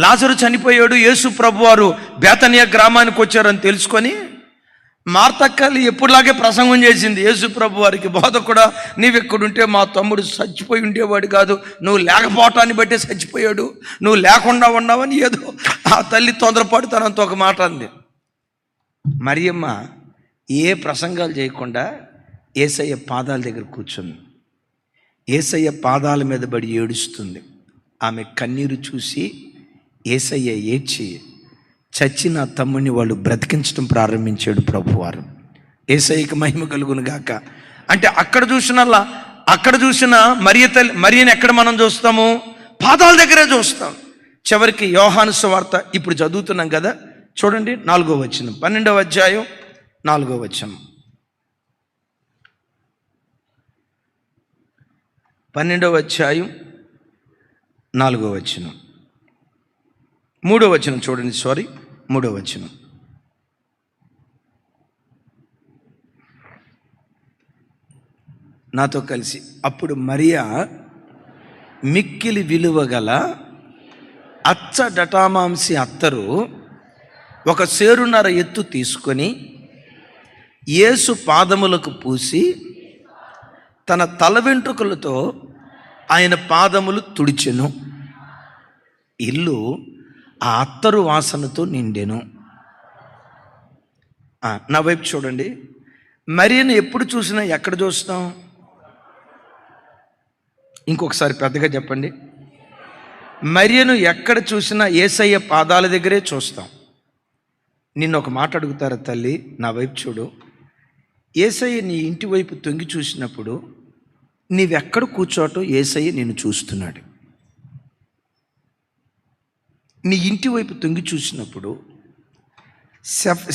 లాజరు చనిపోయాడు, యేసు ప్రభువారు బేతనియా గ్రామానికి వచ్చారని తెలుసుకొని మార్తక్కలు ఎప్పుడులాగే ప్రసంగం చేసింది. యేసు ప్రభు వారికి, బోధకుడా నీవెక్కడుంటే మా తమ్ముడు చచ్చిపోయి ఉండేవాడు కాదు, నువ్వు లేకపోవటాన్ని బట్టే చచ్చిపోయాడు, నువ్వు లేకుండా ఉన్నావని ఏదో ఆ తల్లి తొందరపడుతానంత ఒక మాట అంది. మరియమ్మ ఏ ప్రసంగాలు చేయకుండా యేసయ్య పాదాల దగ్గర కూర్చుంది. యేసయ్య పాదాల మీద పడి ఏడుస్తుంది. ఆమె కన్నీరు చూసి యేసయ్య ఏడ్చి చచ్చిన తమ్ముడిని వాళ్ళు బ్రతికించడం ప్రారంభించాడు ప్రభువారు. యేసయ్యకి మహిమ కలుగును గాక. అంటే అక్కడ చూసిన మరియని ఎక్కడ మనం చూస్తాము? పాదాల దగ్గరే చూస్తాం. చివరికి యోహాను సువార్త ఇప్పుడు చదువుతున్నాం కదా, చూడండి 4వ వచనం, 12వ అధ్యాయం 4వ వచనం. 12వ అధ్యాయం 4వ వచనం, 3వ వచనం చూడండి, 3వ వచనం. నాతో కలిసి. అప్పుడు మరియా మిక్కిలి విలువ గల అచ్చ డటామాంసి అత్తరు ఒక సేరున్నర ఎత్తు తీసుకొని యేసు పాదములకు పూసి తన తల వెంట్రుకలతో ఆయన పాదములు తుడిచెను. ఇల్లు ఆ అత్తరు వాసనతో నిండెను. నా వైపు చూడండి. మరియను ఎప్పుడు చూసినా ఎక్కడ చూస్తాం? ఇంకొకసారి పెద్దగా చెప్పండి. మరియను ఎక్కడ చూసినా యేసయ్య పాదాల దగ్గరే చూస్తాం. నిన్ను ఒక మాట అడుగుతారా తల్లి, నా వైపు చూడు. యేసయ్య నీ ఇంటి వైపు తొంగి చూసినప్పుడు నీవెక్కడ కూర్చోటో యేసయ్య నిన్ను చూస్తున్నాడు. నీ ఇంటి వైపు తొంగి చూసినప్పుడు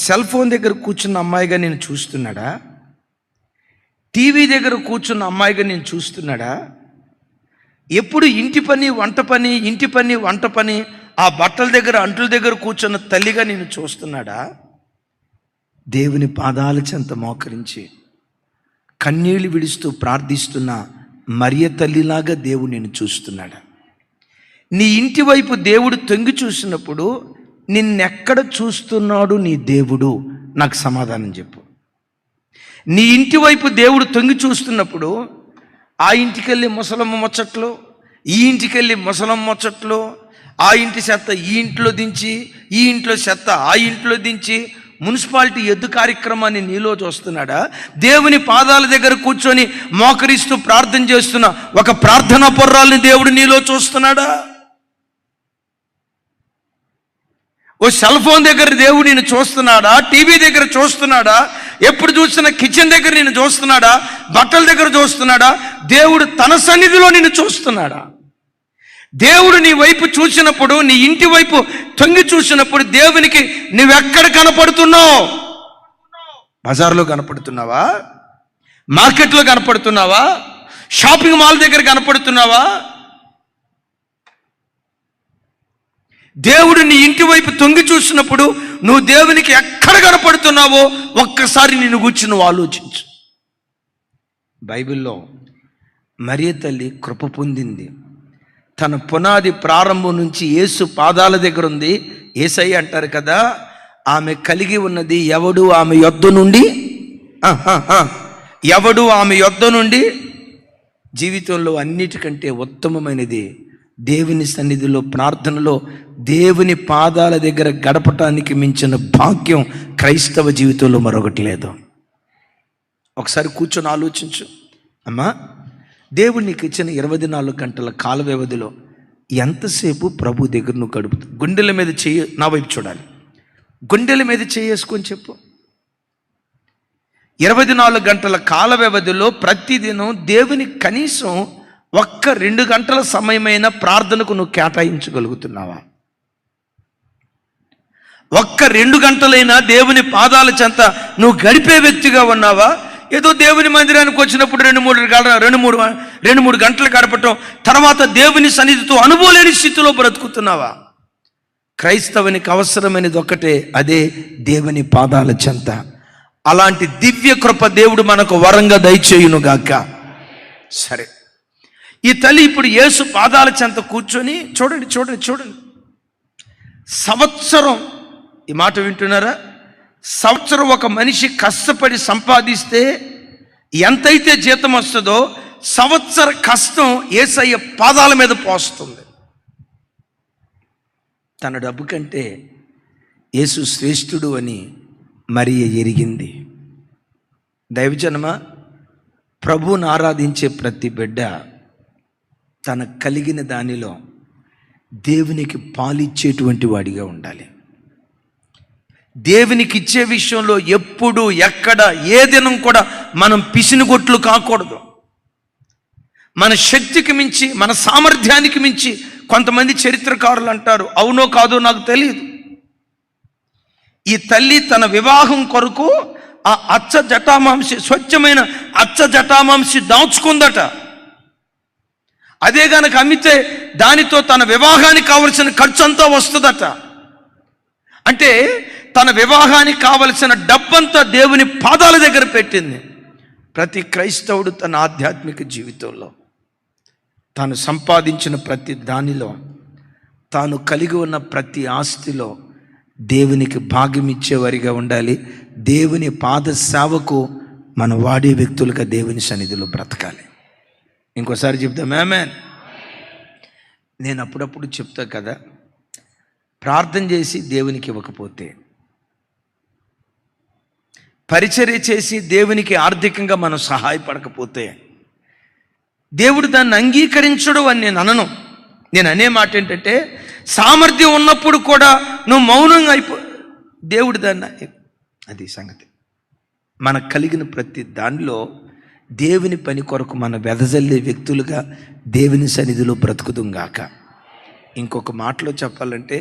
సెల్ ఫోన్ దగ్గర కూర్చున్న అమ్మాయిగా నేను చూస్తున్నాడా? టీవీ దగ్గర కూర్చున్న అమ్మాయిగా నేను చూస్తున్నాడా? ఎప్పుడు ఇంటి పని వంట పని, ఇంటి పని వంట పని, ఆ బట్టల దగ్గర అంటుల దగ్గర కూర్చున్న తల్లిగా నేను చూస్తున్నాడా? దేవుని పాదాల చెంత మోకరించి కన్నీళ్లు విడుస్తూ ప్రార్థిస్తున్న మరియ తల్లిలాగా దేవుడు నేను చూస్తున్నాడా? నీ ఇంటి వైపు దేవుడు తొంగి చూసినప్పుడు నిన్నెక్కడ చూస్తున్నాడు నీ దేవుడు? నాకు సమాధానం చెప్పు. నీ ఇంటి వైపు దేవుడు తొంగి చూస్తున్నప్పుడు ఆ ఇంటికి వెళ్ళి ముసలమ్మ ముచ్చట్లు, ఈ ఇంటికి వెళ్ళి ముసలమ్మ ముచ్చట్లు, ఆ ఇంటి చెత్త ఈ ఇంట్లో దించి, ఈ ఇంట్లో చెత్త ఆ ఇంట్లో దించి మున్సిపాలిటీ ఎద్దు కార్యక్రమాన్ని నీలో చూస్తున్నాడా? దేవుని పాదాల దగ్గర కూర్చొని మోకరిస్తూ ప్రార్థన చేస్తున్న ఒక ప్రార్థనా పొర్రాల్ని దేవుడు నీలో చూస్తున్నాడా? ఓ సెల్ ఫోన్ దగ్గర దేవుడు నేను చూస్తున్నాడా? టీవీ దగ్గర చూస్తున్నాడా? ఎప్పుడు చూసినా కిచెన్ దగ్గర నేను చూస్తున్నాడా? బట్టల దగ్గర చూస్తున్నాడా? దేవుడు తన సన్నిధిలో నిన్ను చూస్తున్నాడా? దేవుడు నీ వైపు చూసినప్పుడు, నీ ఇంటి వైపు తొంగి చూసినప్పుడు దేవునికి నువ్వెక్కడ కనపడుతున్నావు? బజార్లో కనపడుతున్నావా? మార్కెట్లో కనపడుతున్నావా? షాపింగ్ మాల్ దగ్గర కనపడుతున్నావా? దేవుడు నీ ఇంటి వైపు తొంగి చూసినప్పుడు నువ్వు దేవునికి ఎక్కడ కనపడుతున్నావో ఒక్కసారి నిన్ను కూర్చుని నువ్వు ఆలోచించు. బైబిల్లో మరియ తల్లి కృప పొందింది. తన పునాది ప్రారంభం నుంచి యేసు పాదాల దగ్గర ఉంది. యేసయ్య అంటారు కదా, ఆమె కలిగి ఉన్నది ఎవడు ఆమె యొద్ద నుండి జీవితంలో అన్నిటికంటే ఉత్తమమైనది దేవుని సన్నిధిలో ప్రార్థనలో దేవుని పాదాల దగ్గర గడపటానికి మించిన భాగ్యం క్రైస్తవ జీవితంలో మరొకటి లేదు. ఒకసారి కూర్చొని ఆలోచించు. అమ్మా, దేవుడు నీకు ఇచ్చిన 24 గంటల కాల వ్యవధిలో ఎంతసేపు ప్రభు దగ్గర నువ్వు గడుపుతావు? గుండెల మీద చెయ్యి, నా వైపు చూడాలి. గుండెల మీద చేసుకొని చెప్పు. 24 గంటల కాల వ్యవధిలో ప్రతిదినం దేవుని కనీసం 1-2 గంటల సమయమైన ప్రార్థనకు నువ్వు కేటాయించగలుగుతున్నావా? 1-2 గంటలైనా దేవుని పాదాల చెంత నువ్వు గడిపే వ్యక్తిగా ఉన్నావా? ఏదో దేవుని మందిరానికి వచ్చినప్పుడు 2-3 గంటలు గడపటం, తర్వాత దేవుని సన్నిధితో అనుభవలేని స్థితిలో బ్రతుకుతున్నావా? క్రైస్తవునికి అవసరమైనది ఒక్కటే, అదే దేవుని పాదాల చెంత. అలాంటి దివ్య కృప దేవుడు మనకు వరంగా దయచేయునుగాక. సరే, ఈ తల్లి ఇప్పుడు యేసు పాదాల చెంత కూర్చొని చూడండి. సంవత్సరం, ఈ మాట వింటున్నారా? సంవత్సరం ఒక మనిషి కష్టపడి సంపాదిస్తే ఎంతైతే జీతం వస్తుందో సంవత్సర కష్టం యేసయ్య పాదాల మీద పోస్తుంది. తన డబ్బు కంటే యేసు శ్రేష్ఠుడు అని మరియ ఎరిగింది. దైవజనమా, ప్రభువును ఆరాధించే ప్రతి బిడ్డ తన కలిగిన దానిలో దేవునికి పాలిచ్చేటువంటి వాడిగా ఉండాలి. దేవునికి ఇచ్చే విషయంలో ఎప్పుడు, ఎక్కడ, ఏ దినం కూడా మనం పిసినుగొట్లు కాకూడదు. మన శక్తికి మించి, మన సామర్థ్యానికి మించి కొంతమంది చరిత్రకారులు అంటారు, అవునో కాదో నాకు తెలియదు, ఈ తల్లి తన వివాహం కొరకు ఆ అచ్చ జటామాంసి, స్వచ్ఛమైన అచ్చ జటామాంసి దాచుకుందట. అదే గనక అమ్మితే దానితో తన వివాహానికి కావలసిన ఖర్చు అంతా వస్తుందట. అంటే తన వివాహానికి కావలసిన డబ్బంతా దేవుని పాదాల దగ్గర పెట్టింది. ప్రతి క్రైస్తవుడు తన ఆధ్యాత్మిక జీవితంలో తాను సంపాదించిన ప్రతి దానిలో, తాను కలిగి ఉన్న ప్రతి ఆస్తిలో దేవునికి భాగ్యం ఇచ్చేవారిగా ఉండాలి. దేవుని పాద సేవకు మనం వాడే వ్యక్తులుగా దేవుని సన్నిధిలో బ్రతకాలి. ఇంకోసారి చెప్తాం ఆమేన్. నేను అప్పుడప్పుడు చెప్తా కదా, ప్రార్థన చేసి దేవునికి ఇవ్వకపోతే, పరిచర్య చేసి దేవునికి ఆర్థికంగా మనం సహాయపడకపోతే దేవుడు దాన్ని అంగీకరించడు అని నేను అనను. నేను అనే మాట ఏంటంటే, సామర్థ్యం ఉన్నప్పుడు కూడా నువ్వు మౌనంగా దేవుడు దాన్ని, అది సంగతి. మనకు కలిగిన ప్రతి దానిలో దేవుని పని కొరకు మనం వెదజల్లే వ్యక్తులుగా దేవుని సన్నిధిలో బ్రతుకుదుంగాక. ఇంకొక మాటలో చెప్పాలంటే,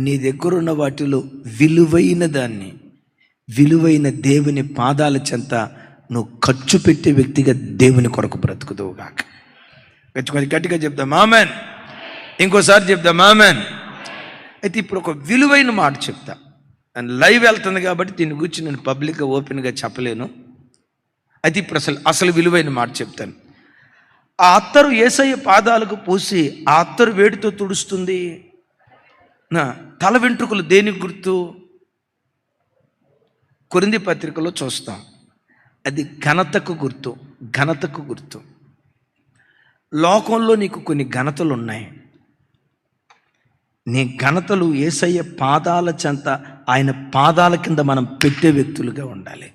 నీ దగ్గర ఉన్న వాటిలో విలువైన దాన్ని, విలువైన దేవుని పాదాల చెంత నువ్వు ఖర్చు పెట్టే వ్యక్తిగా దేవుని కొరకు బ్రతుకుదువుగాక. గట్టిగా చెప్దాం ఆమేన్. ఇంకోసారి చెప్దాం ఆమేన్. అయితే ఇప్పుడు ఒక విలువైన మాట చెప్తా. అండ్ లైవ్ వెళ్తుంది కాబట్టి దీని గురించి నేను పబ్లిక్గా ఓపెన్గా చెప్పలేను. అయితే ఇప్పుడు అసలు విలువైన మాట చెప్తాను. ఆ అత్తరు యేసయ్య పాదాలకు పూసి ఆ అత్తరు వేడితో తుడుస్తుంది. నా తల వెంట్రుకలు దేనికి గుర్తు? కొరింథీ పత్రికలో చూస్తాం. అది ఘనతకు గుర్తు, ఘనతకు గుర్తు. లోకంలో నీకు కొన్ని ఘనతలు ఉన్నాయి. నీ ఘనతలు యేసయ్య పాదాల చెంత, ఆయన పాదాల కింద మనం పెట్టే వ్యక్తులుగా ఉండాలి.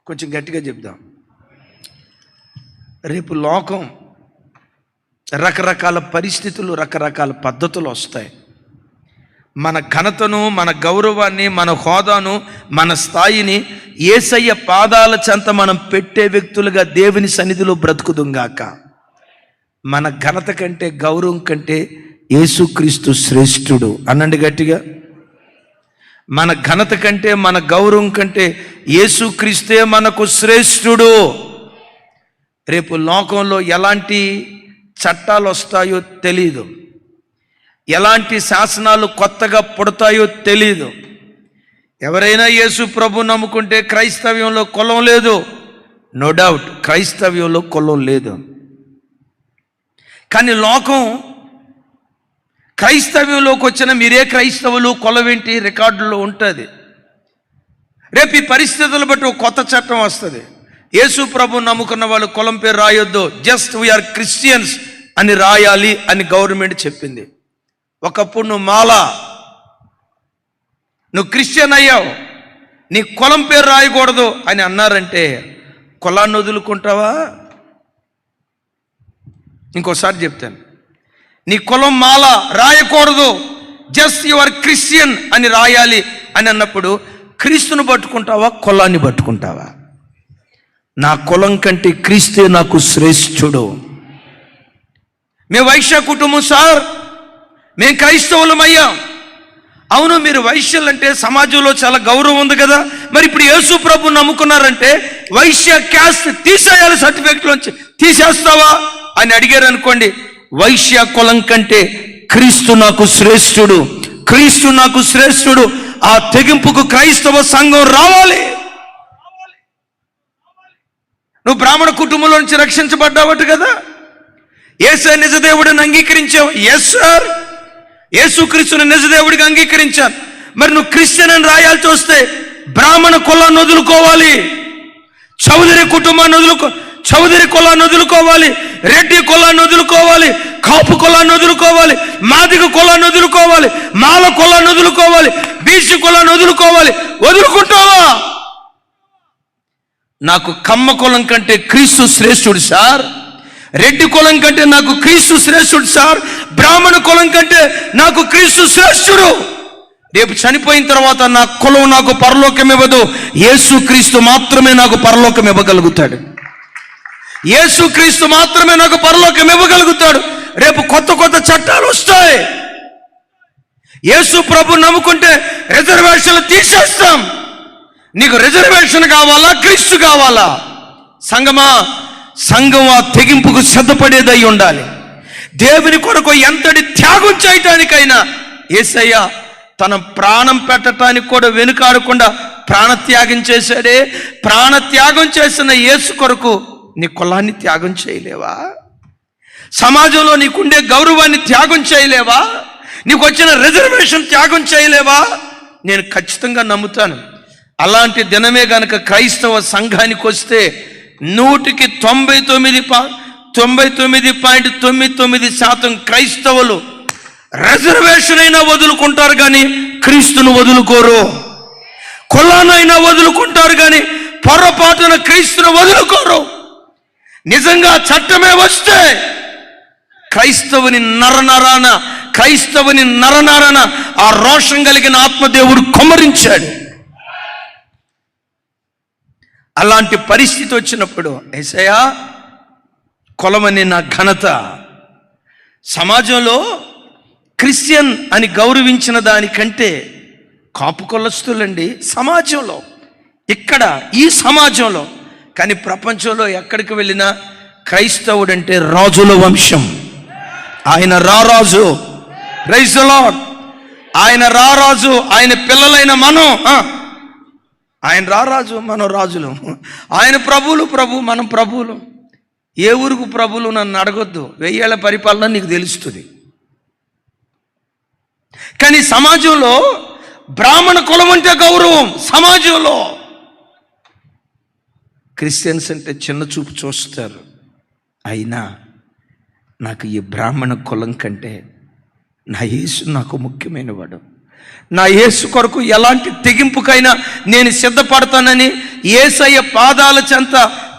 కొంచెం గట్టిగా చెప్దాం. రేపు లోకం, రకరకాల పరిస్థితులు, రకరకాల పద్ధతులు వస్తాయి. మన ఘనతను, మన గౌరవాన్ని, మన హోదాను, మన స్థాయిని యేసయ్య పాదాల చెంత మనం పెట్టే వ్యక్తులుగా దేవుని సన్నిధిలో బ్రతుకుదుంగాక. మన ఘనత కంటే, గౌరవం కంటే యేసుక్రీస్తు శ్రేష్ఠుడు అనండి గట్టిగా. మన ఘనత కంటే, మన గౌరవం కంటే యేసుక్రీస్తే మనకు శ్రేష్ఠుడు. రేపు లోకంలో ఎలాంటి చట్టాలు వస్తాయో తెలీదు, ఎలాంటి శాసనాలు కొత్తగా పుడతాయో తెలీదు. ఎవరైనా యేసు ప్రభు నమ్ముకుంటే క్రైస్తవ్యంలో కులం లేదు, నో డౌట్, క్రైస్తవ్యంలో కులం లేదు. కానీ లోకం క్రైస్తవ్యంలోకి వచ్చిన మీరే క్రైస్తవులు, కులం ఏంటి రికార్డుల్లో ఉంటుంది. రేపు ఈ పరిస్థితులు బట్టి ఒక కొత్త చట్టం వస్తుంది. యేసు ప్రభు నమ్ముకున్న వాళ్ళు కులం పేరు రాయొద్దు, జస్ట్ వీఆర్ క్రిస్టియన్స్ అని రాయాలి అని గవర్నమెంట్ చెప్పింది. ఒకప్పుడు నువ్వు మాలా, నువ్వు క్రిస్టియన్ అయ్యావు, నీ కులం పేరు రాయకూడదు అని అన్నారంటే కులాన్ని వదులుకుంటావా? ఇంకోసారి చెప్తాను, నీ కులం మాల రాయకూడదు, జస్ట్ యువర్ క్రిస్టియన్ అని రాయాలి అని అన్నప్పుడు క్రీస్తును పట్టుకుంటావా, కులాన్ని పట్టుకుంటావా? నా కులం కంటే క్రీస్తే నాకు శ్రేష్ఠుడు. మేము వైశ్య కుటుంబం సార్, మేము క్రైస్తవులమయ్యాం. అవును, మీరు వైశ్యులంటే సమాజంలో చాలా గౌరవం ఉంది కదా, మరి ఇప్పుడు యేసు ప్రభు నమ్ముకున్నారంటే వైశ్య క్యాస్ట్ తీసేయాలి, సర్టిఫికెట్లోంచి తీసేస్తావా అని అడిగారు అనుకోండి, వైశ్య కులం కంటే క్రీస్తు నాకు శ్రేష్ఠుడు, క్రీస్తు నాకు శ్రేష్ఠుడు. ఆ తెగింపుకు క్రైస్తవ సంఘం రావాలి. నువ్వు బ్రాహ్మణ కుటుంబంలో నుంచి రక్షించబడ్డావట కదా, యేసయ్య నిజదేవుడిని అంగీకరించావు, ఎస్ సార్. యేసుక్రీస్తుని నిజదేవుడిగా అంగీకరించాను. మరి నువ్వు క్రిస్టియన్ అని రాయాల్సి వస్తే బ్రాహ్మణ కులాన్ని వదులుకోవాలి, చౌదరి కుటుంబాన్ని చౌదరి కులాన్ని వదులుకోవాలి, రెడ్డి కులాన్ని వదులుకోవాలి, కాపు కులాన్ని వదులుకోవాలి, మాదిగ కులాన్ని వదులుకోవాలి, మాల కులాన్ని వదులుకోవాలి, బీసీ కులాన్ని వదులుకోవాలి. వదులుకుంటావా? నాకు కమ్మ కులం కంటే క్రీస్తు శ్రేష్ఠుడు సార్, రెడ్డి కులం కంటే నాకు క్రీస్తు శ్రేష్ఠుడు సార్, బ్రాహ్మణ కులం కంటే నాకు క్రీస్తు శ్రేష్ఠుడు. రేపు చనిపోయిన తర్వాత నా కులం నాకు పరలోకం ఇవ్వదు, యేసుక్రీస్తు మాత్రమే నాకు పరలోకం ఇవ్వగలుగుతాడు. యేసుక్రీస్తు మాత్రమే నాకు పరలోకం ఇవ్వగలుగుతాడు. రేపు కొత్త కొత్త చట్టాలు వస్తాయి. యేసు ప్రభు నమ్ముకుంటే రిజర్వేషన్లు తీసేస్తాం. నీకు రిజర్వేషన్ కావాలా, క్రీస్తు కావాలా? సంఘం ఆ తెగింపుకు సిద్ధపడేదై ఉండాలి. దేవుని కొరకు ఎంతటి త్యాగం చేయటానికైనా యేసయ్య తన ప్రాణం పెట్టడానికి కూడా వెనుకాడకుండా ప్రాణత్యాగం చేశాడే. ప్రాణత్యాగం చేసిన యేసు కొరకు నీ కులాన్ని త్యాగం చేయలేవా? సమాజంలో నీకుండే గౌరవాన్ని త్యాగం చేయలేవా? నీకు వచ్చిన రిజర్వేషన్ త్యాగం చేయలేవా? నేను ఖచ్చితంగా నమ్ముతాను. అలాంటి దినమే గనక క్రైస్తవ సంఘానికి వస్తే 99.99% క్రైస్తవులు రిజర్వేషన్ అయినా వదులుకుంటారు కానీ క్రీస్తును వదులుకోరు. కులానైనా వదులుకుంటారు కానీ పొరపాటున క్రీస్తును వదులుకోరు. నిజంగా చట్టమే వస్తే క్రైస్తవుని నరనరాన ఆ రోషం కలిగిన ఆత్మదేవుడు కుమ్మరించాడు. అలాంటి పరిస్థితి వచ్చినప్పుడు యేసయ్యా కులమని నా ఘనత, సమాజంలో క్రిస్టియన్ అని గౌరవించిన దానికంటే కాపు కులస్తులండి సమాజంలో, ఇక్కడ ఈ సమాజంలో, కానీ ప్రపంచంలో ఎక్కడికి వెళ్ళినా క్రైస్తవుడంటే రాజుల వంశం. ఆయన రారాజు, ప్రైజ్ ది లార్డ్. ఆయన రారాజు, ఆయన పిల్లలైన మనం, ఆయన రారాజు, మనం రాజులు. ఆయన ప్రభువు, మనం ప్రభువులు. ఏ ఊరుకు ప్రభువులు నన్ను అడగొద్దు, 1000 ఏళ్ల పరిపాలన నీకు తెలుస్తుంది. కానీ సమాజంలో బ్రాహ్మణ కులం అంటే గౌరవం. సమాజంలో క్రిస్టియన్స్ అంటే చిన్న చూపు చూస్తారు. అయినా నాకు ఈ బ్రాహ్మణ కులం కంటే నా యేసు నాకు ముఖ్యమైన వాడు. నా యేసు కొరకు ఎలాంటి తెగింపుకైనా నేను సిద్ధపడతానని యేసయ్య పాదాల చెంత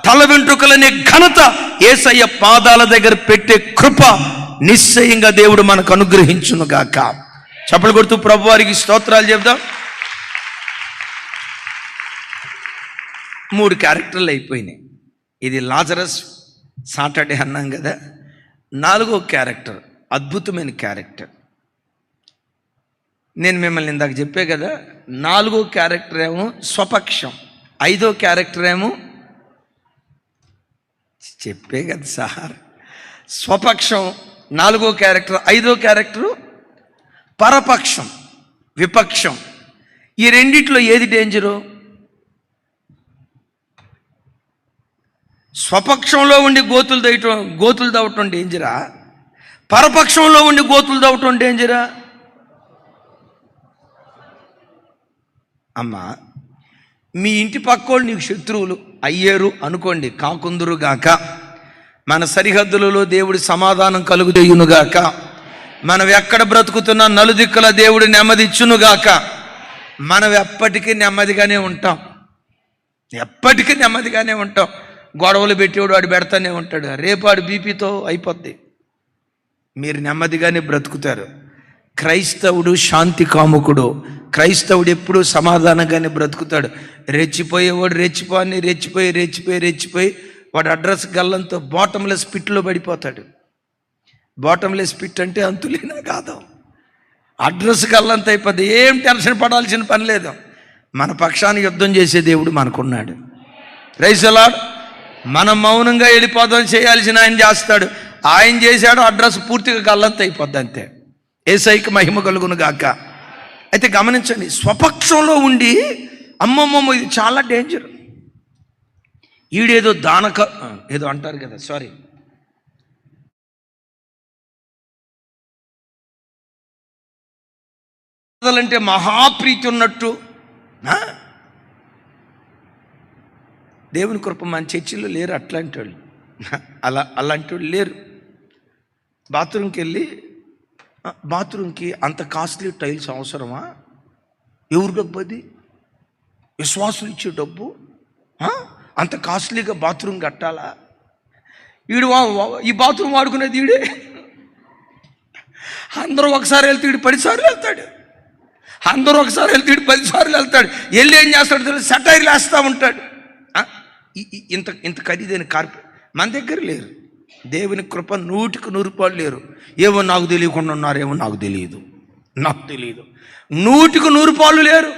తల వెంట్రుకలనే ఘనత యేసయ్య పాదాల దగ్గర పెట్టే కృప నిశ్చయంగా దేవుడు మనకు అనుగ్రహించును గాక. చప్పలు కొడుతూ ప్రభు వారికి స్తోత్రాలు చెప్దాం. 3 క్యారెక్టర్లు అయిపోయినాయి. ఇది లాజరస్ సాటర్డే అన్నాం కదా. 4వ క్యారెక్టర్ అద్భుతమైన క్యారెక్టర్. నేను మిమ్మల్ని ఇందాక చెప్పే కదా, 4వ క్యారెక్టర్ ఏమో స్వపక్షం, 5వ క్యారెక్టర్ ఏమో చెప్పే కదా సార్, స్వపక్షం 4వ క్యారెక్టర్, 5వ క్యారెక్టరు పరపక్షం, విపక్షం. ఈ రెండిట్లో ఏది డేంజరు? స్వపక్షంలో ఉండి గోతులు తవ్వటం డేంజరా? పరపక్షంలో ఉండి గోతులు తవ్వటం డేంజరా? అమ్మా, మీ ఇంటి పక్కోళ్ళు నీకు శత్రువులు అయ్యారు అనుకోండి, కాకుందురుగాక. మన సరిహద్దులలో దేవుడి సమాధానం కలుగుదేయునుగాక. మనం ఎక్కడ బ్రతుకుతున్నా నలుదిక్కుల దేవుడు నెమ్మదిచ్చునుగాక. మనం ఎప్పటికీ నెమ్మదిగానే ఉంటాం, ఎప్పటికీ నెమ్మదిగానే ఉంటాం. గొడవలు పెట్టేవాడు వాడు పెడతానే ఉంటాడు, రేపు వాడు బీపీతో అయిపోద్ది. మీరు నెమ్మదిగానే బ్రతుకుతారు. క్రైస్తవుడు శాంతి కాముకుడు. క్రైస్తవుడు ఎప్పుడూ సమాధానంగానే బ్రతుకుతాడు. రెచ్చిపోయేవాడు రెచ్చిపోయి వాడు అడ్రస్ గల్లంతో బాటంలెస్ పిట్లో పడిపోతాడు. బాటంలెస్ పిట్ అంటే అంతులేనా కాదు, అడ్రస్ గల్లంత అయిపోద్ది. ఏం టెన్షన్ పడాల్సిన పని లేదు. మన పక్షాన్ని యుద్ధం చేసే దేవుడు మనకున్నాడు. Praise the lord. మనం మౌనంగా వెళ్ళిపోదాం, చేయాల్సిన ఆయన చేస్తాడు. ఆయన చేశాడు, అడ్రస్ పూర్తిగా గల్లంత అయిపోద్ది, అంతే. యేసయ్యకి మహిమ కలుగును గాక. అయితే గమనించండి, స్వపక్షంలో ఉండి అమ్మమ్మమ్మ ఇది చాలా డేంజర్. ఈడేదో ఏదో అంటారు కదా, సారీ, బాధలంటే మహాప్రీతి ఉన్నట్టు దేవుని కృప మన చర్చిలో లేరు అట్లాంటి వాళ్ళు. అలాంటి వాళ్ళు లేరు. బాత్రూమ్కి అంత కాస్ట్లీ టైల్స్ అవసరమా? ఎవరు డబ్బు అది? విశ్వాసులు ఇచ్చే డబ్బు. అంత కాస్ట్లీగా బాత్రూమ్ కట్టాలా? ఈ బాత్రూమ్ వాడుకునేది ఈడే. అందరూ ఒకసారి వెళ్తే వీడు 10 సార్లు వెళ్తాడు. అందరూ ఒకసారి వెళ్తే వీడు 10 సార్లు వెళ్తాడు. వెళ్ళి ఏం చేస్తాడు తెలియదు, సెటైర్లు వేస్తూ ఉంటాడు. ఇంత ఖరీదైన కార్పెట్ మన దగ్గర లేరు. దేవుని కృప 100కి 100 లేరు. ఏమో నాకు తెలియకుండా ఉన్నారేమో, నాకు తెలియదు. 100కి 100 లేరు.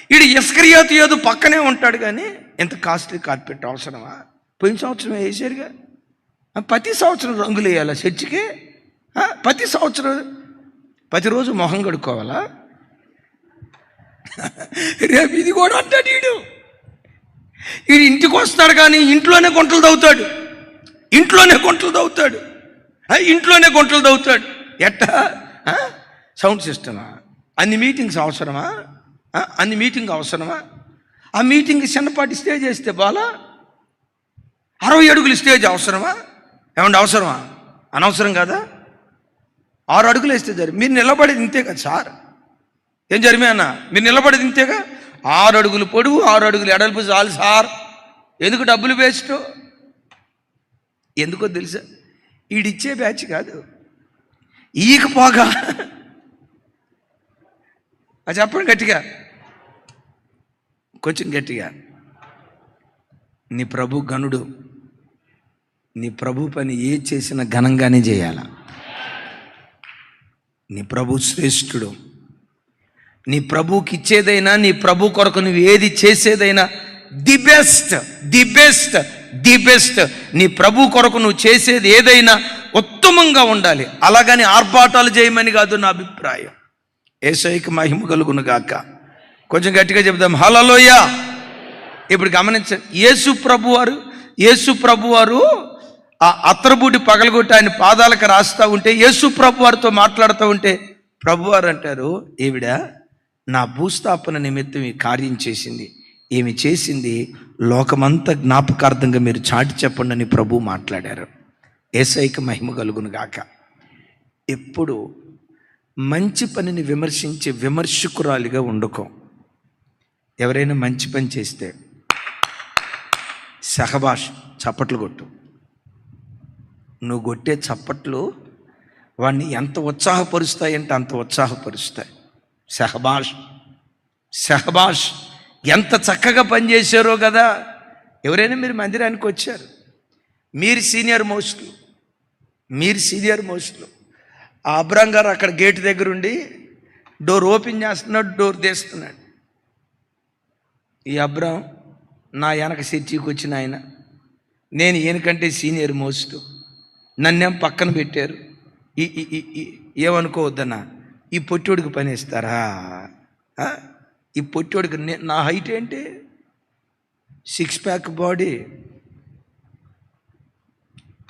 వీడు ఇస్కరియోతు ఏదో పక్కనే ఉంటాడు, కానీ ఎంత కాస్ట్లీ కార్పెట్ అవసరమా? పోయిన సంవత్సరం వేసారుగా, ప్రతి సంవత్సరం రంగులు వేయాలా చర్చికి? ప్రతి సంవత్సరం ప్రతిరోజు మొహం కడుక్కోవాలా? రేపు ఇది కూడా అంటాడు వీడు ఇంటికి వస్తాడు, కానీ ఇంట్లోనే గుంటలు తవ్వుతాడు. ఇంట్లోనే గుంటలు తవ్వుతాడు. ఎట్టా? సౌండ్ సిస్టమా? అన్ని మీటింగ్స్ అవసరమా? ఆ మీటింగ్కి చిన్నపాటి స్టేజ్ వేస్తే బాలా? 60 అడుగులు స్టేజ్ అవసరమా? ఏమంటే అవసరమా? అనవసరం కదా? 6 అడుగులు వేస్తే జరిగి మీరు నిలబడేది ఇంతే కదా సార్. ఏం జరిమే అన్న, మీరు నిలబడేది ఇంతేగా. 6 అడుగులు పొడవు, 6 అడుగులు ఎడల్పు చాలు సార్. ఎందుకు డబ్బులు వేస్ట్? ఎందుకో తెలుసా? ఈడిచ్చే బ్యాచ్ కాదు, ఈకపోగా. అది చెప్పండి గట్టిగా, కొంచెం గట్టిగా. నీ ప్రభు గనుడు, నీ ప్రభు పని ఏ చేసినా ఘనంగానే చేయాల. నీ ప్రభు శ్రేష్ఠుడు. నీ ప్రభుకి ఇచ్చేదైనా, నీ ప్రభు కొరకు నువ్వు ఏది చేసేదైనా ది బెస్ట్. నీ ప్రభు కొరకు నువ్వు చేసేది ఏదైనా ఉత్తమంగా ఉండాలి. అలాగని ఆర్భాటాలు చేయమని కాదు నా అభిప్రాయం. యేసయ్యకి మహిమ కలుగును గాక. కొంచెం గట్టిగా చెప్దాం హల్లెలూయా. ఇప్పుడు గమనించండి, యేసు ప్రభువారు ఆ అత్తరుబూటి పగలగొట్టి ఆయన పాదాలకు రాస్తూ ఉంటే, యేసు ప్రభువారితో మాట్లాడుతూ ఉంటే ప్రభువారు అంటారు, ఈవిడ నా భూస్థాపన నిమిత్తం ఈ కార్యం చేసింది. ఏమి చేసింది లోకమంతా జ్ఞాపకార్థంగా మీరు చాటి చెప్పండి అని ప్రభు మాట్లాడారు. యేసయ్యకి మహిమ కలుగును గాక. ఎప్పుడు మంచి పనిని విమర్శించే విమర్శకురాలిగా ఉండకో. ఎవరైనా మంచి పని చేస్తే సహబాష్ చప్పట్లు కొట్టు. నువ్వు కొట్టే చప్పట్లు వాడిని ఎంత ఉత్సాహపరుస్తాయంటే అంత ఉత్సాహపరుస్తాయి. సహబాష్ ఎంత చక్కగా పనిచేశారో కదా. ఎవరైనా మీరు మందిరానికి వచ్చారు, మీరు సీనియర్ మోస్ట్లు. ఆ అబ్రాం గారు అక్కడ గేట్ దగ్గర ఉండి డోర్ ఓపెన్ చేస్తున్నాడు, డోర్ తీస్తున్నాడు. ఈ అబ్రాం నా వెనక చర్చికి వచ్చిన ఆయన, నేను ఈయనకంటే సీనియర్ మోస్ట్, నన్నేం పక్కన పెట్టారు. ఏమనుకోవద్దన్నా, ఈ పొట్టోడికి పని ఇస్తారా? ఈ పొట్టోడికి నా హైట్ ఏంటి, 6 ప్యాక్ బాడీ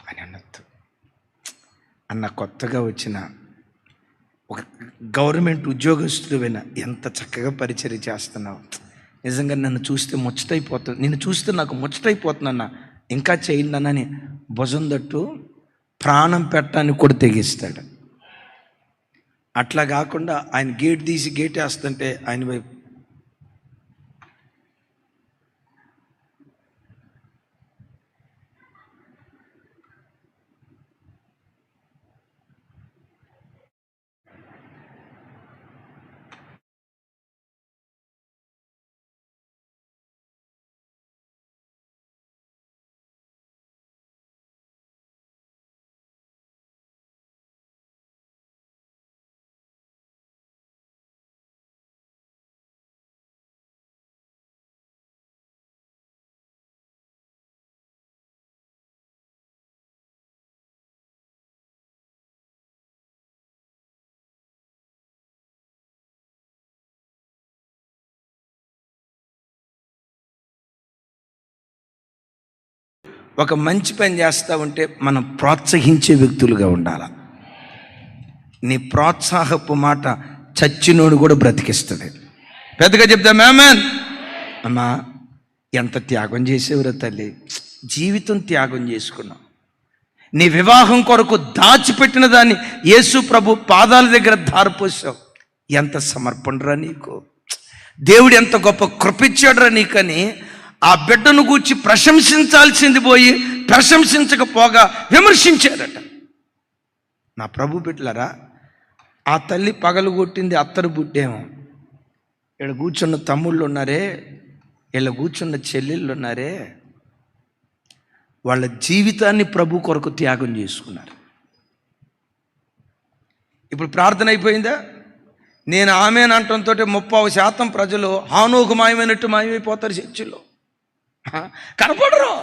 అని అన్న కొత్తగా వచ్చిన ఒక గవర్నమెంట్ ఉద్యోగస్తుడైనా ఎంత చక్కగా పరిచర్య చేస్తున్నావు. నిజంగా నన్ను చూస్తే ముచ్చటైపోతుంది, నిన్ను చూస్తే నాకు ముచ్చటైపోతుందన్న, ఇంకా చేయండి అన్నని భుజం తట్టు ప్రాణం పెట్టడానికి కూడా తెగిస్తాడు. అట్లా కాకుండా ఆయన గేట్ తీసి గేట్ వేస్తుంటే ఆయన వైపు ఒక మంచి పని చేస్తూ ఉంటే మనం ప్రోత్సహించే వ్యక్తులుగా ఉండాలి. నీ ప్రోత్సాహపు మాట చచ్చినోడు కూడా బ్రతికిస్తుంది. పెద్దగా చెప్తాం ఆమేన్. అమ్మా, ఎంత త్యాగం చేసేవరో తల్లి, జీవితం త్యాగం చేసుకున్నావు. నీ వివాహం కొరకు దాచిపెట్టిన దాన్ని యేసు ప్రభు పాదాల దగ్గర ధారపోసావు. ఎంత సమర్పణరా నీకు, దేవుడు ఎంత గొప్ప కృపిచ్చాడురా నీకని ఆ బిడ్డను గూర్చి ప్రశంసించాల్సింది పోయి ప్రశంసించకపోగా విమర్శించారట. నా ప్రభు బిడ్డలారా, ఆ తల్లి పగలు కొట్టింది అత్తరు బుడ్డేమో. ఇక్కడ కూర్చున్న తమ్ముళ్ళు ఉన్నారే, వీళ్ళ కూర్చున్న చెల్లెళ్ళు ఉన్నారే, వాళ్ళ జీవితాన్ని ప్రభు కొరకు త్యాగం చేసుకున్నారు. ఇప్పుడు ప్రార్థన అయిపోయిందా? నేను ఆమెన్ అంటంతో 30% ప్రజలు హానోకు మాయమైనట్టు మాయమైపోతారు చర్చిలో, కనపడరు.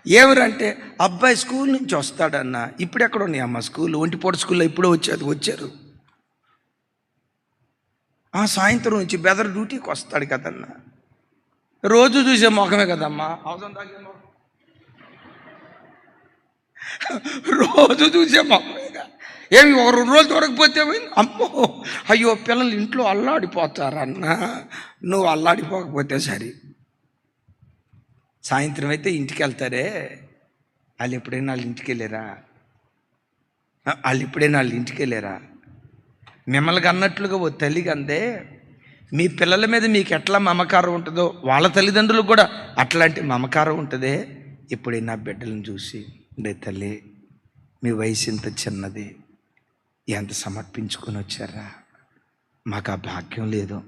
ఏమరంటే అబ్బాయి స్కూల్ నుంచి వస్తాడన్న, ఇప్పుడు ఎక్కడ ఉన్నాయి అమ్మ స్కూల్, ఒంటిపూట స్కూల్లో ఇప్పుడే వచ్చారు. సాయంత్రం నుంచి బెదర్ డ్యూటీకి వస్తాడు కదన్నా, రోజు చూసే మొఖమే కదమ్మా, అవసరం తాగే మొఖం, రోజు చూసే మొఖమేగా. ఏమి ఒక 2 రోజులు దొరకపోతే అమ్మో అయ్యో పిల్లలు ఇంట్లో అల్లాడిపోతారన్నా, నువ్వు అల్లాడిపోకపోతే సరే. సాయంత్రం అయితే ఇంటికి వెళ్తారే, వాళ్ళు ఎప్పుడైనా వాళ్ళ ఇంటికి వెళ్ళారా? మిమ్మల్ని అన్నట్లుగా ఓ తల్లికి అందే, మీ పిల్లల మీద మీకు ఎట్లా మమకారం ఉంటుందో వాళ్ళ తల్లిదండ్రులకు కూడా అట్లాంటి మమకారం ఉంటుందే. ఎప్పుడైనా బిడ్డలను చూసి, రే తల్లి మీ వయసు ఇంత చిన్నది, ఎంత సమర్పించుకొని వచ్చారా, మాకు ఆ భాగ్యం లేదు,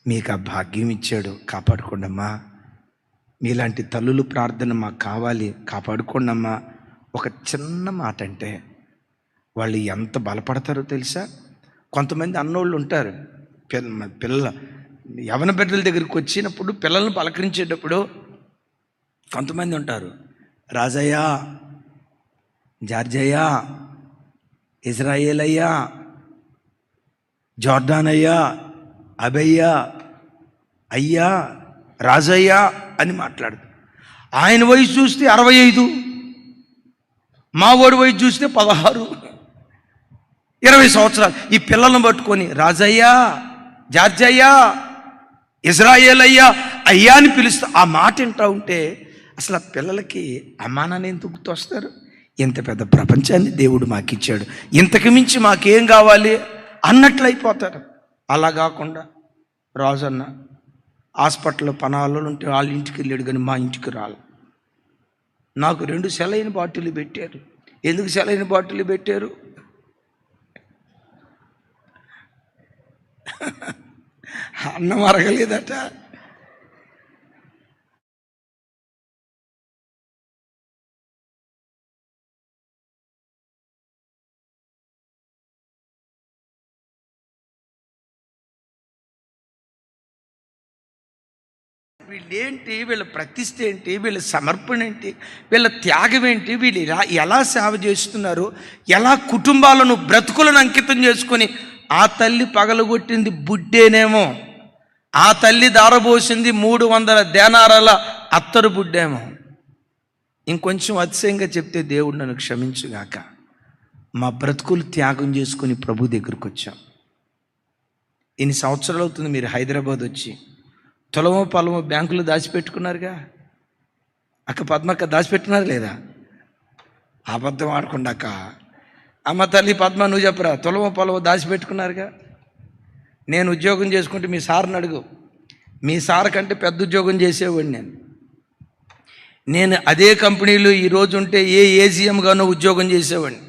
మీకు ఆ భాగ్యం ఇచ్చాడు, కాపాడుకోండమ్మా. మీలాంటి తల్లులు ప్రార్థన మాకు కావాలి, కాపాడుకోండమ్మా. ఒక చిన్న మాట అంటే వాళ్ళు ఎంత బలపడతారో తెలుసా? కొంతమంది అన్నోళ్ళు ఉంటారు, పిల్లల యవన బిడ్డల దగ్గరికి వచ్చినప్పుడు పిల్లలను పలకరించేటప్పుడు కొంతమంది ఉంటారు, రాజయ్య, జార్జయ్య, ఇజ్రాయేల్ అయ్యా, జోర్డాన్ అయ్యా, అబయ్యా, అయ్యా, రాజయ్య అని మాట్లాడుతారు. ఆయన వయసు చూస్తే 65, మా ఓడి వయసు చూస్తే 16, 20 సంవత్సరాలు. ఈ పిల్లలను పట్టుకొని రాజయ్యా, జార్జయ్యా, ఇజ్రాయేల్ అయ్యా, అయ్యా అని పిలుస్తా. ఆ మాట వింటూ ఉంటే అసలు ఆ పిల్లలకి అమ్మానాన్ని ఎందుకు గుర్తొస్తారు? ఇంత పెద్ద ప్రపంచాన్ని దేవుడు మాకిచ్చాడు, ఇంతకు మించి మాకేం కావాలి అన్నట్లు అయిపోతారు. అలా కాకుండా రాజన్న హాస్పిటల్లో పనాల్లో ఉంటే వాళ్ళ ఇంటికి వెళ్ళాడు కానీ మా ఇంటికి రాలి. నాకు 2 సెలైన్ బాటిల్ పెట్టారు. ఎందుకు సెలైన్ బాటిల్ పెట్టారు? అన్నం అరగలేదట. వీళ్ళేంటి, వీళ్ళ ప్రతిష్ఠ ఏంటి, వీళ్ళ సమర్పణ ఏంటి, వీళ్ళ త్యాగం ఏంటి, వీళ్ళు ఎలా సేవ చేస్తున్నారు, ఎలా కుటుంబాలను బ్రతుకులను అంకితం చేసుకొని. ఆ తల్లి పగలగొట్టింది బుడ్డేనేమో, ఆ తల్లి దారబోసింది 300 దేనారాల అత్తరు బుడ్డేమో. ఇంకొంచెం అతిశయంగా చెప్తే దేవుడు నన్ను క్షమించుగాక, మా బ్రతుకులు త్యాగం చేసుకుని ప్రభు దగ్గరికి వచ్చాం. ఇన్ని సంవత్సరాలు అవుతుంది మీరు హైదరాబాద్ వచ్చి, తులమో పొలమో బ్యాంకులు దాచిపెట్టుకున్నారుగా. అక్క పద్మక్క దాచిపెట్టున్నారు లేదా? అబద్ధం ఆడకుండాక అమ్మ తల్లి పద్మ నువ్వు చెప్పరా, తులమో పొలమో దాచిపెట్టుకున్నారుగా. నేను ఉద్యోగం చేసుకుంటే మీ సార్ని అడుగు, మీ సార్ కంటే పెద్ద ఉద్యోగం చేసేవాడిని నేను అదే కంపెనీలో ఈరోజు ఉంటే ఏ ఏజీఎంగానో ఉద్యోగం చేసేవాడిని.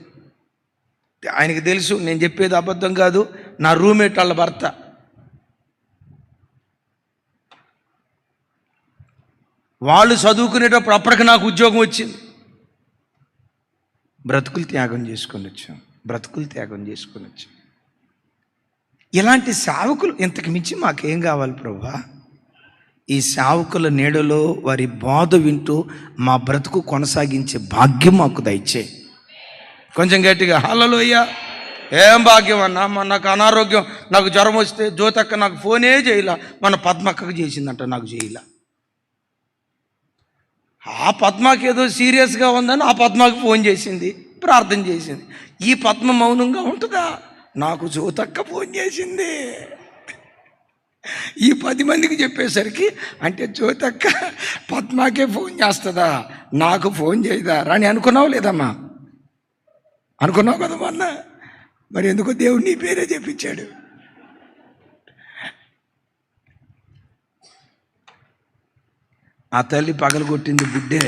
ఆయనకి తెలుసు నేను చెప్పేది అబద్ధం కాదు. నా రూమ్మేట్ వాళ్ళ భర్త వాళ్ళు చదువుకునేటప్పుడు అప్పటికి నాకు ఉద్యోగం వచ్చింది. బ్రతుకులు త్యాగం చేసుకొని వచ్చాం. ఇలాంటి సేవకులు ఇంతకు మించి మాకేం కావాలి ప్రభువా? ఈ సేవకుల నీడలో వారి బోధ వింటూ మా బ్రతుకు కొనసాగించే భాగ్యం మాకు దయచేయి. కొంచెం గట్టిగా హల్లెలూయా. ఏం భాగ్యం అన్నా, నాకు అనారోగ్యం, నాకు జ్వరం వస్తే జ్యోతక్క నాకు ఫోనే చేయలా, మన పద్మక్కకు చేసిందంట, నాకు చేయలా. ఆ పద్మకి ఏదో సీరియస్గా ఉందని ఆ పద్మకి ఫోన్ చేసింది, ప్రార్థన చేసింది. ఈ పద్మ మౌనంగా ఉంటుందా? నాకు జ్యోతక్క ఫోన్ చేసింది. ఈ 10 మందికి చెప్పేసరికి, అంటే జ్యోతక్క పద్మాకే ఫోన్ చేస్తుందా, నాకు ఫోన్ చేయదా రాని అనుకున్నావు లేదమ్మా? అనుకున్నావు కదమ్మా అన్న. మరి ఎందుకో దేవుడు నీ పేరే చెప్పించాడు. ఆ తల్లి పగలగొట్టింది బుడ్డే.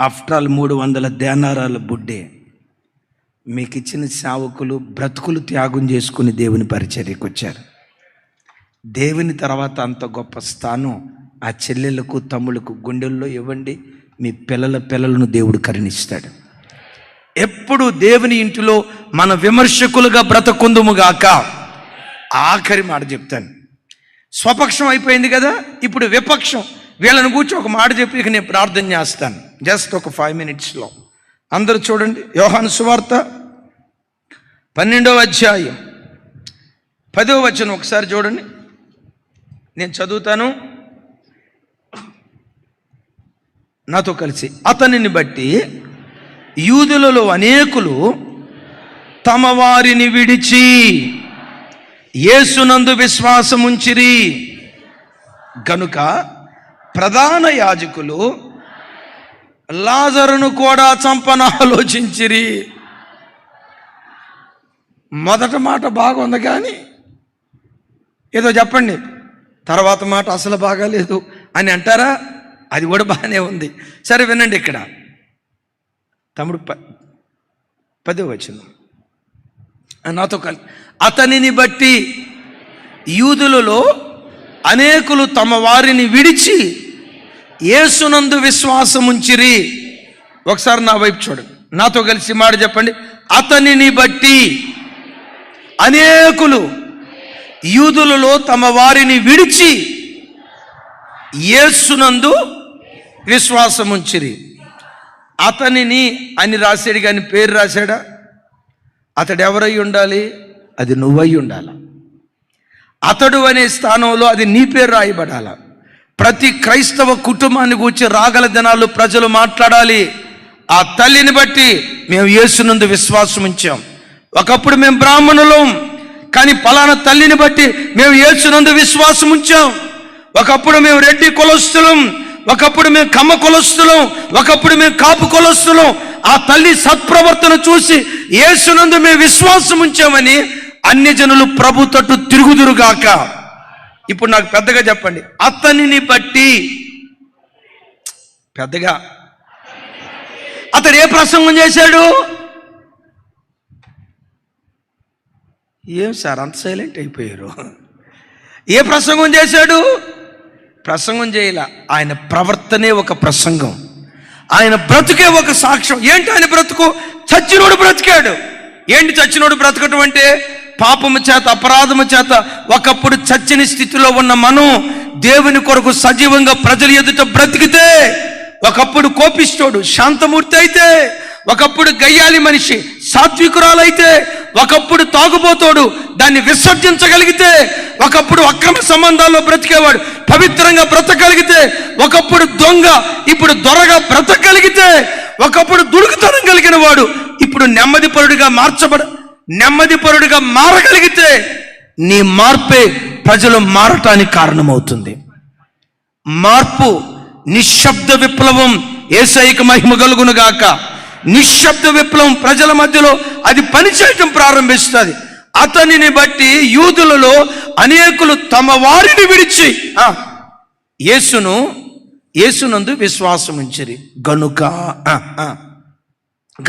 After all 300 దేనారాల బుడ్డే. మీకు ఇచ్చిన సేవకులు బ్రతుకులు త్యాగం చేసుకుని దేవుని పరిచర్యకు వచ్చారు. దేవుని తర్వాత అంత గొప్ప స్థానం ఆ చెల్లెళ్ళకు తమ్ముళ్ళకు గుండెల్లో ఇవ్వండి. మీ పిల్లలను దేవుడు కరుణిస్తాడు. ఎప్పుడు దేవుని ఇంటిలో మన విమర్శకులుగా బ్రతకుందుముగాక. ఆఖరి మాట చెప్తాను. స్వపక్షం అయిపోయింది కదా, ఇప్పుడు విపక్షం. వీళ్ళని కూర్చో ఒక మాట చెప్పి ఇక నేను ప్రార్థన చేస్తాను. జస్ట్ ఒక 5 minutesలో అందరూ చూడండి. యోహాను సువార్త 12వ అధ్యాయం 10వ వచనం ఒకసారి చూడండి. నేను చదువుతాను, నాతో కలిసి. అతనిని బట్టి యూదులలో అనేకులు తమ వారిని విడిచి యేసునందు విశ్వాసముంచిరి గనుక ప్రధాన యాజకులు లాజరును కూడా చంపనాలోచించిరి. మొదట మాట బాగుంది కానీ ఏదో చెప్పండి, తర్వాత మాట అసలు బాగాలేదు అని అంటారా? అది కూడా బాగానే ఉంది. సరే వినండి, ఇక్కడ తమ్ముడు 10వ వచనం నాతో కలిసి. అతనిని బట్టి యూదులలో అనేకులు తమ వారిని విడిచి యేసునందు విశ్వాసముంచిరి. ఒకసారి నా వైపు చూడండి, నాతో కలిసి మాట చెప్పండి. అతనిని బట్టి అనేకులు యూదులలో తమ వారిని విడిచి యేసునందు విశ్వాసముంచిరి. అతనిని అని రాశాడు కానీ పేరు రాశాడా? అతడు ఎవరై ఉండాలి? అది నువ్వై ఉండాలి. అతడు అనే స్థానంలో అది నీ పేరు రాయబడాల. ప్రతి క్రైస్తవ కుటుంబాన్ని కూర్చి రాగల దినాలు ప్రజలు మాట్లాడాలి. ఆ తల్లిని బట్టి మేము యేసునందు విశ్వాసం ఉంచాం. ఒకప్పుడు మేము బ్రాహ్మణులం, కానీ పలానా తల్లిని బట్టి మేము యేసునందు విశ్వాసం ఉంచాం. ఒకప్పుడు మేము రెడ్డి కులస్తులం, ఒకప్పుడు మేము కమ్మ కులస్తులం, ఒకప్పుడు మేము కాపు కులస్తులం. ఆ తల్లి సత్ప్రవర్తన చూసి యేసునందు మేము విశ్వాసం ఉంచామని అన్య జనులు ప్రభు తట్టు తిరుగుదురుగాక. ఇప్పుడు నాకు పెద్దగా చెప్పండి. అతనిని బట్టి పెద్దగా అతడు ఏ ప్రసంగం చేశాడు? ఏం సార్ అంత సైలెంట్ అయిపోయారు? ఏ ప్రసంగం చేశాడు? ప్రసంగం చేయలే. ఆయన ప్రవర్తనే ఒక ప్రసంగం, ఆయన బ్రతుకే ఒక సాక్ష్యం. ఏంటి ఆయన బ్రతుకు? చచ్చినోడు బ్రతికాడు. ఏంటి చచ్చినోడు బ్రతకటం అంటే? పాపము చేత అపరాధము చేత ఒకప్పుడు చచ్చని స్థితిలో ఉన్న మనం దేవుని కొరకు సజీవంగా ప్రజల ఎదుట బ్రతికితే, ఒకప్పుడు కోపిస్తోడు శాంతమూర్తి అయితే, ఒకప్పుడు గయ్యాలి మనిషి సాత్వికురాలైతే, ఒకప్పుడు తాగుబోతోడు దాన్ని విసర్జించగలిగితే, ఒకప్పుడు అక్రమ సంబంధాల్లో బ్రతికేవాడు పవిత్రంగా బ్రతకగలిగితే, ఒకప్పుడు దొంగ ఇప్పుడు దొరగా బ్రతకగలిగితే, ఒకప్పుడు దుడుకుతనం కలిగిన వాడు ఇప్పుడు నెమ్మదిపరుడిగా మారగలిగితే, నీ మార్పే ప్రజలు మారటానికి కారణమవుతుంది. మార్పు నిశ్శబ్ద విప్లవం. యేసయ్యకు మహిమ కలుగును గాక. నిశ్శబ్ద విప్లవం ప్రజల మధ్యలో అది పనిచేయటం ప్రారంభిస్తుంది. అతనిని బట్టి యూదులలో అనేకులు తమ వారిని విడిచి యేసునందు విశ్వాసం ఉంచిరి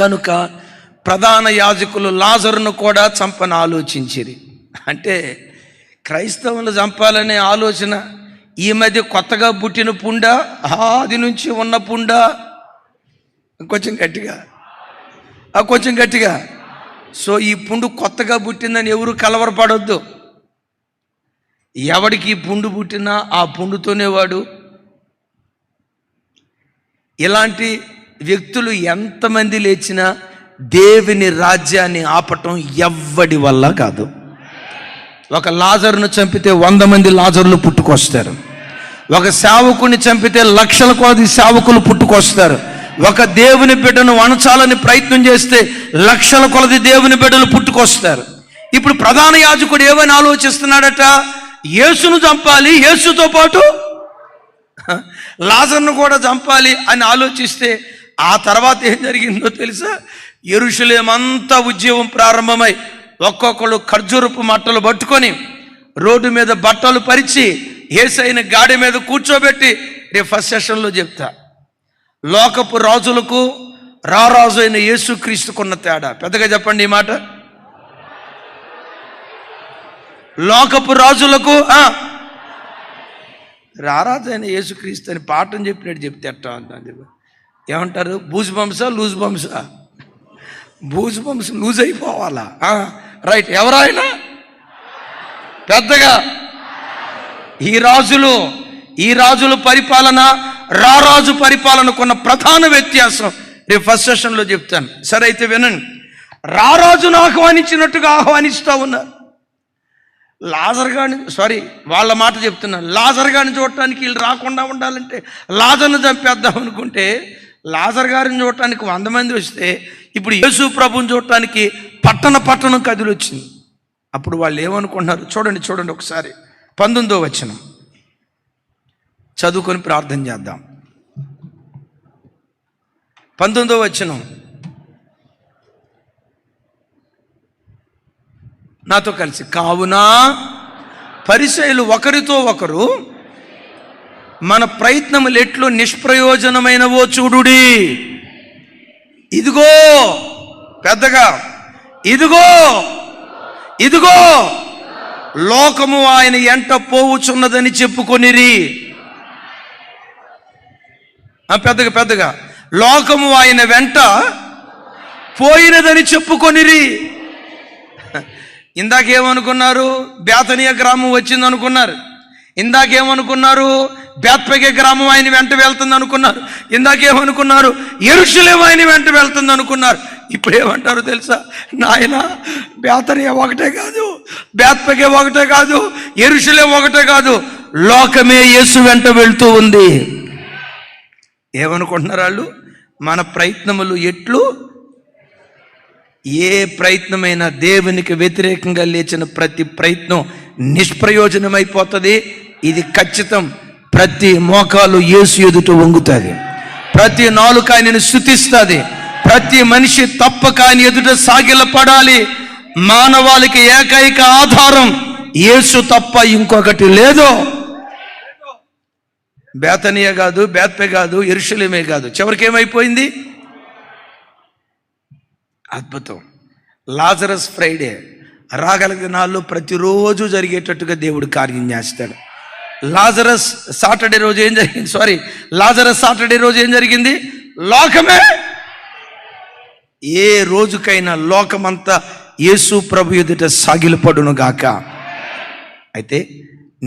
గనుక ప్రధాన యాజకులు లాజరును కూడా చంపని ఆలోచించిరి. అంటే క్రైస్తవులు చంపాలనే ఆలోచన ఈ మధ్య కొత్తగా పుట్టిన పుండ, ఆది నుంచి ఉన్న పుండ? కొంచెం గట్టిగా. సో ఈ పుండు కొత్తగా పుట్టిందని ఎవరు కలవరపడొద్దు. ఎవడికి పుండు పుట్టినా ఆ పుండుతోనే వాడు. ఇలాంటి వ్యక్తులు ఎంతమంది లేచినా దేవుని రాజ్యాన్ని ఆపటం ఎవ్వడి వల్ల కాదు. ఒక లాజరును చంపితే 100 మంది లాజరులు పుట్టుకొస్తారు. ఒక సేవకుని చంపితే లక్షల కొలది సేవకులు పుట్టుకొస్తారు. ఒక దేవుని బిడ్డను అణచాలని ప్రయత్నం చేస్తే లక్షల కొలది దేవుని బిడ్డలు పుట్టుకొస్తారు. ఇప్పుడు ప్రధాన యాజకుడు ఏమని ఆలోచిస్తున్నాడట? యేసును చంపాలి, యేసుతో పాటు లాజరును కూడా చంపాలి అని ఆలోచిస్తే ఆ తర్వాత ఏం జరిగిందో తెలుసా? యెరూషలేము అంతా ఉద్యమం ప్రారంభమై ఒక్కొక్కరు ఖర్జూరపు మట్టలు పట్టుకొని రోడ్డు మీద బట్టలు పరిచి యేసయ్యని గాడి మీద కూర్చోబెట్టి, రేపు ఫస్ట్ సెషన్లో చెప్తా, లోకపు రాజులకు రారాజు అయిన యేసుక్రీస్తుకున్న తేడా. పెద్దగా చెప్పండి ఈ మాట. లోకపు రాజులకు రారాజు అయిన యేసుక్రీస్తు అని పాఠం చెప్పినట్టు చెప్తే ఎట్టా అంటారు. ఏమంటారు? బూజు బంసా లూజ్ బంసా? బూజు బంస లూజ్ అయిపోవాలా? రైట్. ఎవరైనా పెద్దగా ఈ రాజుల పరిపాలన, రారాజు పరిపాలనకున్న ప్రధాన వ్యత్యాసం రేపు ఫస్ట్ సెషన్లో చెప్తాను. సరే అయితే వినండి. రారాజును ఆహ్వానించినట్టుగా ఆహ్వానిస్తూ ఉన్నారు. వాళ్ళ మాట చెప్తున్నారు. లాజర్ గారిని చూడటానికి వీళ్ళు రాకుండా ఉండాలంటే లాజర్ను చంపేద్దాం అనుకుంటే, లాజర్ గారిని చూడటానికి 100 మంది వస్తే ఇప్పుడు యేసు ప్రభుని చూడటానికి పట్టణం కదిలి వచ్చింది. అప్పుడు వాళ్ళు ఏమనుకుంటున్నారు? చూడండి ఒకసారి 19వ వచనం చదువుకొని ప్రార్థన చేద్దాం. 19వ వచనం నాతో కలిసి. కావున పరిసయ్యులు ఒకరితో ఒకరు మన ప్రయత్నములు ఎట్లు నిష్ప్రయోజనమైనవో చూడుడి. ఇదిగో పెద్దగా, ఇదిగో లోకము ఆయన ఎంట పోవుచున్నదని చెప్పుకొనిరి. పెద్దగా లోకము ఆయన వెంట పోయినదని చెప్పుకొనిరి. ఇందాకేమనుకున్నారు? బేతనియ గ్రామం వచ్చింది అనుకున్నారు. ఇందాకేమనుకున్నారు? బేత్పగే గ్రామం ఆయన వెంట వెళ్తుంది అనుకున్నారు. ఇందాకేమనుకున్నారు? యెరూషలేము ఆయన వెంట వెళ్తుంది అనుకున్నారు. ఇప్పుడు ఏమంటారు తెలుసా? నాయన, బేతనియ ఒకటే కాదు, బేత్పగే ఒకటే కాదు, యెరూషలేము ఒకటే కాదు, లోకమే యేసు వెంట వెళ్తూ ఉంది. ఏమనుకుంటున్నారు వాళ్ళు? మన ప్రయత్నములు ఎట్లు, ఏ ప్రయత్నమైనా దేవునికి వ్యతిరేకంగా లేచిన ప్రతి ప్రయత్నం నిష్ప్రయోజనమైపోతుంది. ఇది ఖచ్చితం. ప్రతి మోకాలు యేసు ఎదుట వంగుతుంది, ప్రతి నాలుక ఆయనను స్తుతిస్తుంది, ప్రతి మనిషి తప్పక ఆయన ఎదుట సాగిలపడాలి. మానవాళికి ఏకైక ఆధారం యేసు తప్ప ఇంకొకటి లేదు. బేతనియ కాదు, బేత్పే కాదు, యెరూషలేమే కాదు, చివరికి ఏమైపోయింది? అద్భుతం. లాజరస్ ఫ్రైడే రాగలిగిన నాళ్ళు ప్రతిరోజు జరిగేటట్టుగా దేవుడు కార్యం చేస్తాడు. లాజరస్ సాటర్డే రోజు ఏం జరిగింది? లోకమే, ఏ రోజుకైనా లోకమంతా యేసు ప్రభు ఎదుట సాగిలపడును గాక. అయితే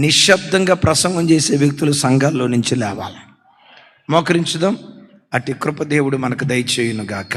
నిశ్శబ్దంగా ప్రసంగం చేసే వ్యక్తులు సంఘాల్లో నుంచి లేవాలి. మోకరించుదాం. అట్టి కృప దేవుడు మనకు దయచేయును గాక.